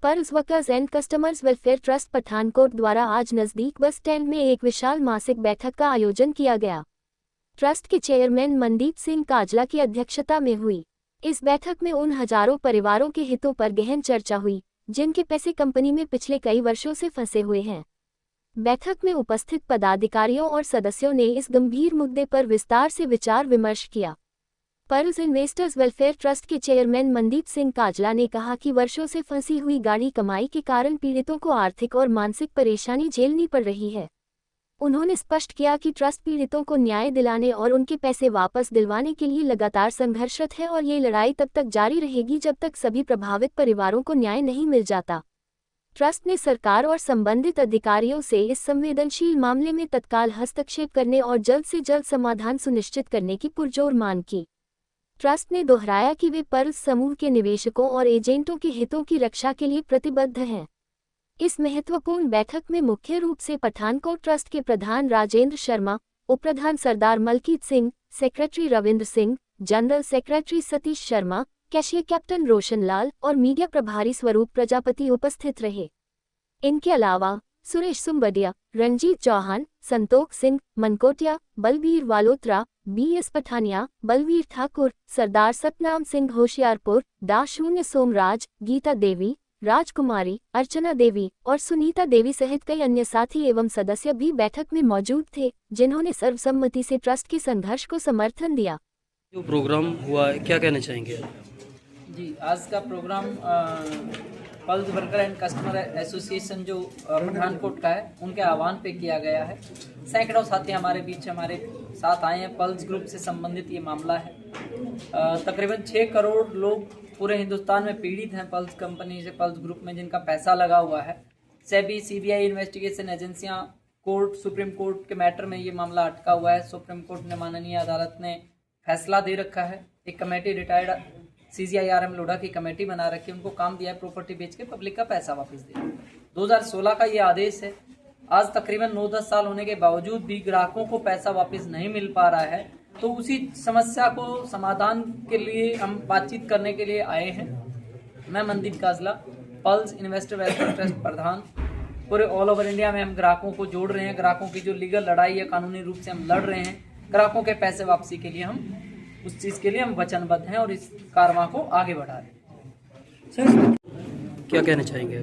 Pearls workers and customers welfare trust Pathankot द्वारा आज नजदीक बस स्टैंड में एक विशाल मासिक बैठक का आयोजन किया गया। ट्रस्ट के चेयरमैन मनदीप सिंह काजला की अध्यक्षता में हुई। इस बैठक में उन हजारों परिवारों के हितों पर गहन चर्चा हुई, जिनके पैसे कंपनी में पिछले कई वर्षों से फंसे हुए हैं। बैठक में उपस्थित पदाधिकारियों और सदस्यों ने इस गंभीर मुद्दे पर विस्तार से विचार विमर्श किया। पर्ल्स इन्वेस्टर्स वेलफेयर ट्रस्ट के चेयरमैन मनदीप सिंह काजला ने कहा कि वर्षों से फंसी हुई गाढ़ी कमाई के कारण पीड़ितों को आर्थिक और मानसिक परेशानी झेलनी पड़ रही है। उन्होंने स्पष्ट किया कि ट्रस्ट पीड़ितों को न्याय दिलाने और उनके पैसे वापस दिलवाने के लिए लगातार संघर्षरत है और ये लड़ाई तब तक जारी रहेगी जब तक सभी प्रभावित परिवारों को न्याय नहीं मिल जाता। ट्रस्ट ने सरकार और संबंधित अधिकारियों से इस संवेदनशील मामले में तत्काल हस्तक्षेप करने और जल्द से जल्द समाधान सुनिश्चित करने की पुरजोर मांग की। ट्रस्ट ने दोहराया कि वे पर्ल्स समूह के निवेशकों और एजेंटों के हितों की रक्षा के लिए प्रतिबद्ध हैं। इस महत्वपूर्ण बैठक में मुख्य रूप से पठानकोट ट्रस्ट के प्रधान राजेंद्र शर्मा, उपप्रधान Sardar Malkit Singh, secretary Ravinder Singh, general secretary Satish Sharma, cashier captain Roshan Lal और मीडिया प्रभारी स्वरूप प्रजापति उपस्थित रहे। इनके अलावा सुरेश सुंबडिया, रंजीत चौहान, संतोख सिंह, मनकोटिया, बलबीर वालोत्रा, BS पठानिया, बलवीर ठाकुर, सरदार सतनाम सिंह होशियारपुर, डा. सोमराज, गीता देवी, राजकुमारी, अर्चना देवी और सुनीता देवी सहित कई अन्य साथी एवं सदस्य भी बैठक में मौजूद थे, जिन्होंने सर्वसम्मति से ट्रस्ट के संघर्ष को समर्थन दिया। जो प्रोग्राम हुआ है, क्या कहना चाहेंगे? जी, आज का program pearls worker and customer association जो पठानकोट का है, उनके आह्वान पे किया गया है। सैकड़ों साथी हमारे साथ आए हैं। पर्ल्स ग्रुप से संबंधित ये मामला है। तकरीबन 6 करोड़ लोग पूरे हिंदुस्तान में पीड़ित हैं पर्ल्स कंपनी से, पर्ल्स ग्रुप में, जिनका पैसा लगा हुआ है। सेबी, CBI इन्वेस्टिगेशन एजेंसियां, कोर्ट, सुप्रीम कोर्ट के मैटर में ये मामला अटका हुआ है। सुप्रीम कोर्ट ने, माननीय अदालत ने फैसला दे रखा है। एक कमेटी, रिटायर्ड CGIRM लोढ़ा की कमेटी बना रखी है, उनको काम दिया है प्रॉपर्टी बेच के पब्लिक का पैसा वापस दे। 2016 का ये आदेश है। आज तकरीबन 9-10 साल होने के बावजूद भी ग्राहकों को पैसा वापस नहीं मिल पा रहा है। तो उसी समस्या को समाधान के लिए हम बातचीत करने के लिए आए हैं। मैं Mandeep Kajla, Pearls investor welfare trust प्रधान। पूरे ऑल ओवर इंडिया में हम ग्राहकों को जोड़ रहे हैं। ग्राहकों की जो लीगल लड़ाई है, कानूनी रूप से हम लड़ रहे हैं। ग्राहकों के पैसे वापसी के लिए उस चीज़ के लिए हम वचनबद्ध हैं और इस कारवां को आगे बढ़ा रहे हैं। सर, क्या कहना चाहेंगे?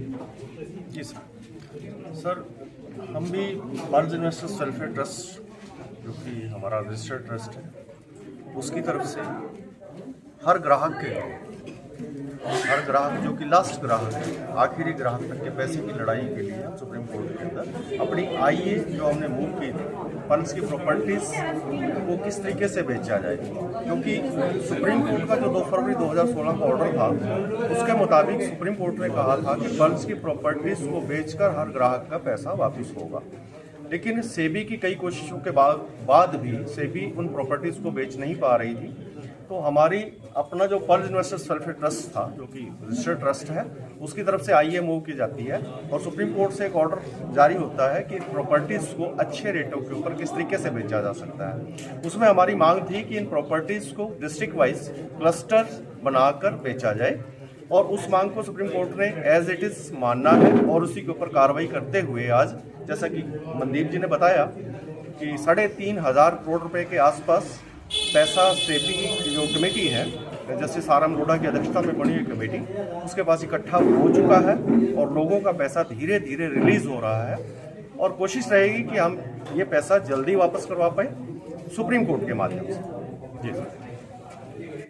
जी सर, हम भी पर्ल्स इन्वेस्टर्स वेलफेयर ट्रस्ट, जो कि हमारा रजिस्टर्ड ट्रस्ट है, उसकी तरफ से हर ग्राहक जो कि लास्ट ग्राहक है, आखिरी ग्राहक तक के पैसे की लड़ाई के लिए हम सुप्रीम कोर्ट के अंदर अपनी आईए जो हमने मूव की थी, पर्ल्स की प्रॉपर्टीज़ को किस तरीके से बेचा जाए, क्योंकि सुप्रीम कोर्ट का जो 2 फरवरी 2016 का ऑर्डर था, उसके मुताबिक सुप्रीम कोर्ट ने कहा था कि पर्ल्स की प्रॉपर्टीज़ को बेचकर हर ग्राहक का पैसा वापस होगा। लेकिन सेबी की कई कोशिशों के बाद भी सेबी उन प्रॉपर्टीज़ को बेच नहीं पा रही थी। तो हमारी अपना जो पर्ल्स इन्वेस्टर्स वेलफेयर ट्रस्ट था, जो कि रजिस्टर्ड ट्रस्ट है, उसकी तरफ से आईए मूव की जाती है और सुप्रीम कोर्ट से एक ऑर्डर जारी होता है कि प्रॉपर्टीज़ को अच्छे रेटों के ऊपर किस तरीके से बेचा जा सकता है। उसमें हमारी मांग थी कि इन प्रॉपर्टीज़ को डिस्ट्रिक्ट वाइज क्लस्टर बनाकर बेचा जाए और उस मांग को सुप्रीम कोर्ट ने एज इट इज़ मानना है और उसी के ऊपर कार्रवाई करते हुए आज, जैसा कि मनदीप जी ने बताया, कि 3,500 करोड़ रुपए के आसपास पैसा सेबी की जो कमेटी है, जस्टिस RM लोढ़ा की अध्यक्षता में बनी हुई कमेटी, उसके पास इकट्ठा हो चुका है और लोगों का पैसा धीरे धीरे रिलीज हो रहा है और कोशिश रहेगी कि हम ये पैसा जल्दी वापस करवा पाए सुप्रीम कोर्ट के माध्यम से। जी सर।